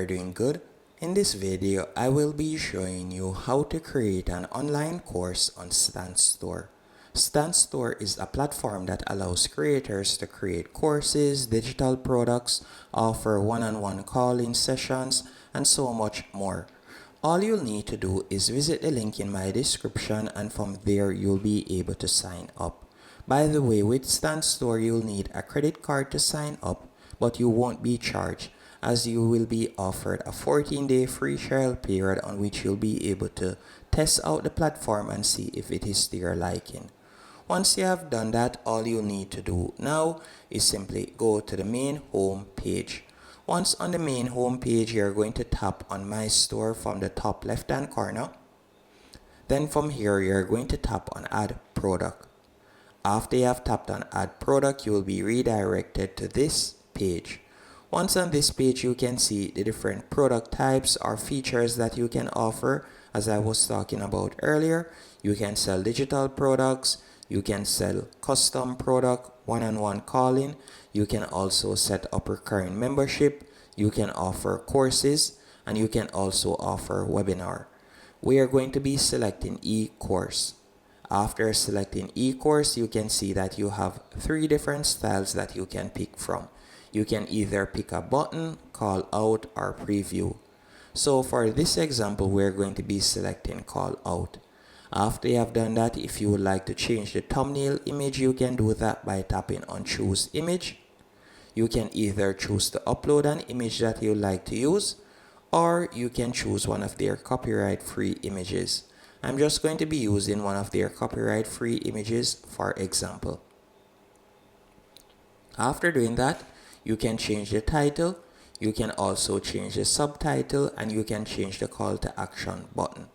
You're doing good. In this video, I will be showing you how to create an online course on StanStore. StanStore is a platform that allows creators to create courses, digital products, offer one-on-one call-in sessions, and so much more. All you'll need to do is visit the link in my description, and from there you'll be able to sign up. By the way, with StanStore you'll need a credit card to sign up, but you won't be charged, as you will be offered a 14-day free trial period on which you'll be able to test out the platform and see if it is to your liking. Once you have done that, all you'll need to do now is simply go to the main home page. Once on the main home page, you're going to tap on My Store from the top left hand corner. Then from here, you're going to tap on Add Product. After you have tapped on Add Product, you will be redirected to this page. Once on this page, you can see the different product types or features that you can offer. As I was talking about earlier, you can sell digital products, you can sell custom product, one-on-one calling, you can also set up recurring membership, you can offer courses, and you can also offer webinar. We are going to be selecting e-course. After selecting e-course, you can see that you have 3 different styles that you can pick from. You can either pick a button, call out, or preview. So for this example, we're going to be selecting call out. After you have done that, if you would like to change the thumbnail image, you can do that by tapping on choose image. You can either choose to upload an image that you like to use, or you can choose one of their copyright free images. I'm just going to be using one of their copyright free images for example. After doing that, you can change the title, you can also change the subtitle, and you can change the call to action button.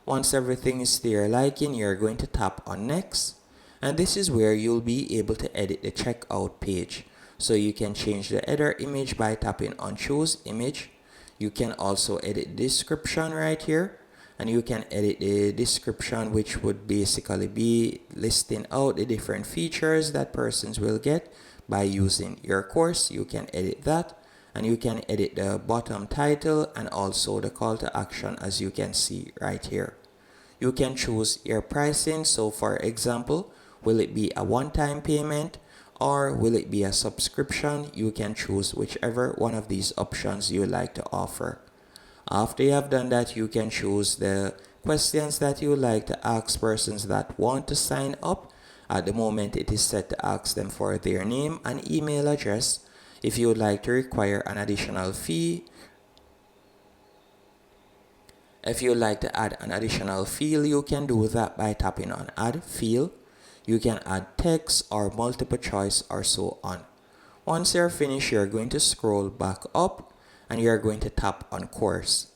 Once everything is to your liking, you're going to tap on next, and this is where you'll be able to edit the checkout page. So you can change the header image by tapping on choose image. You can also edit the description right here, and you can edit the description, which would basically be listing out the different features that persons will get by using your course. You can edit that, and you can edit the bottom title and also the call to action, as you can see right here. You can choose your pricing. So for example, will it be a one-time payment or will it be a subscription? You can choose whichever one of these options you like to offer. After you have done that, you can choose the questions that you like to ask persons that want to sign up. At the moment, it is set to ask them for their name and email address. If you would like to require an additional fee, if you would like to add an additional field, you can do that by tapping on Add Field. You can add text or multiple choice or so on. Once you're finished, you're going to scroll back up and you're going to tap on Course.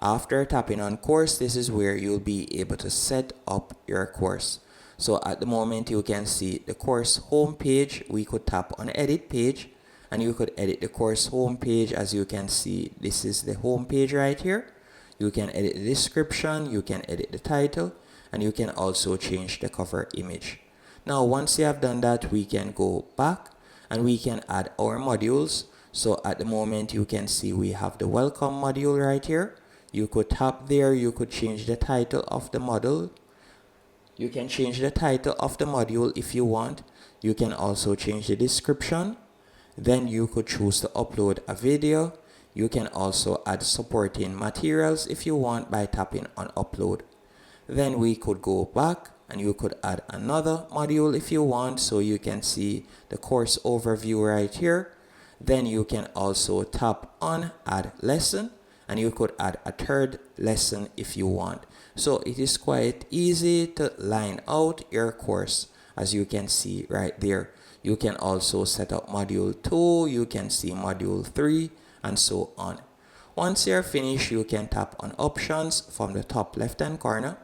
After tapping on Course, this is where you'll be able to set up your course. So at the moment, you can see the course home page. We could tap on Edit Page, and you could edit the course home page. As you can see, this is the home page right here. You can edit the description, you can edit the title, and you can also change the cover image. Now, once you have done that, we can go back and we can add our modules. So at the moment, you can see we have the welcome module right here. You could tap there, you could change the title of the module. You can change the title of the module if you want. You can also change the description. Then you could choose to upload a video. You can also add supporting materials if you want by tapping on upload. Then we could go back and you could add another module if you want. So you can see the course overview right here. Then you can also tap on add lesson, and you could add a third lesson if you want. So it is quite easy to line out your course, as you can see right there. You can also set up module 2, you can see module 3, and so on. Once you're finished, you can tap on options from the top left hand corner.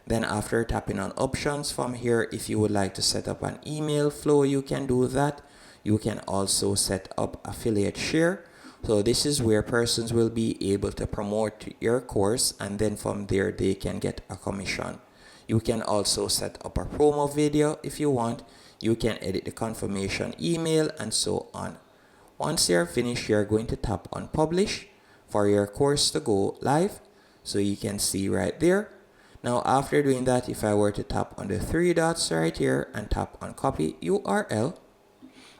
Then after tapping on options from here, if you would like to set up an email flow, you can do that. You can also set up affiliate share. So this is where persons will be able to promote your course, and then from there they can get a commission. You can also set up a promo video if you want. You can edit the confirmation email and so on. Once you're finished, you're going to tap on publish. for your course to go live. So you can see right there. Now after doing that, if I were to tap on the three dots right here and tap on copy URL,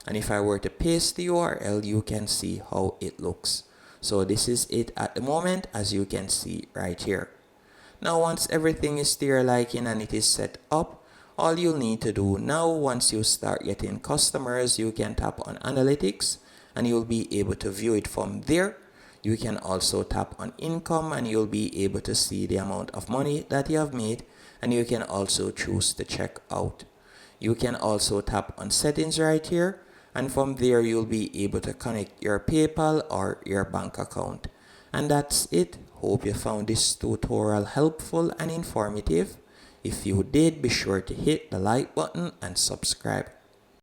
and if I were to paste the URL, you can see how it looks. So this is it at the moment, as you can see right here. Now once everything is to your liking and it is set up, all you'll need to do now, once you start getting customers, you can tap on analytics and you'll be able to view it from there. You can also tap on income and you'll be able to see the amount of money that you have made, and you can also choose to check out. You can also tap on settings right here, and from there you'll be able to connect your PayPal or your bank account. And that's it. Hope you found this tutorial helpful and informative. If you did, be sure to hit the like button and subscribe.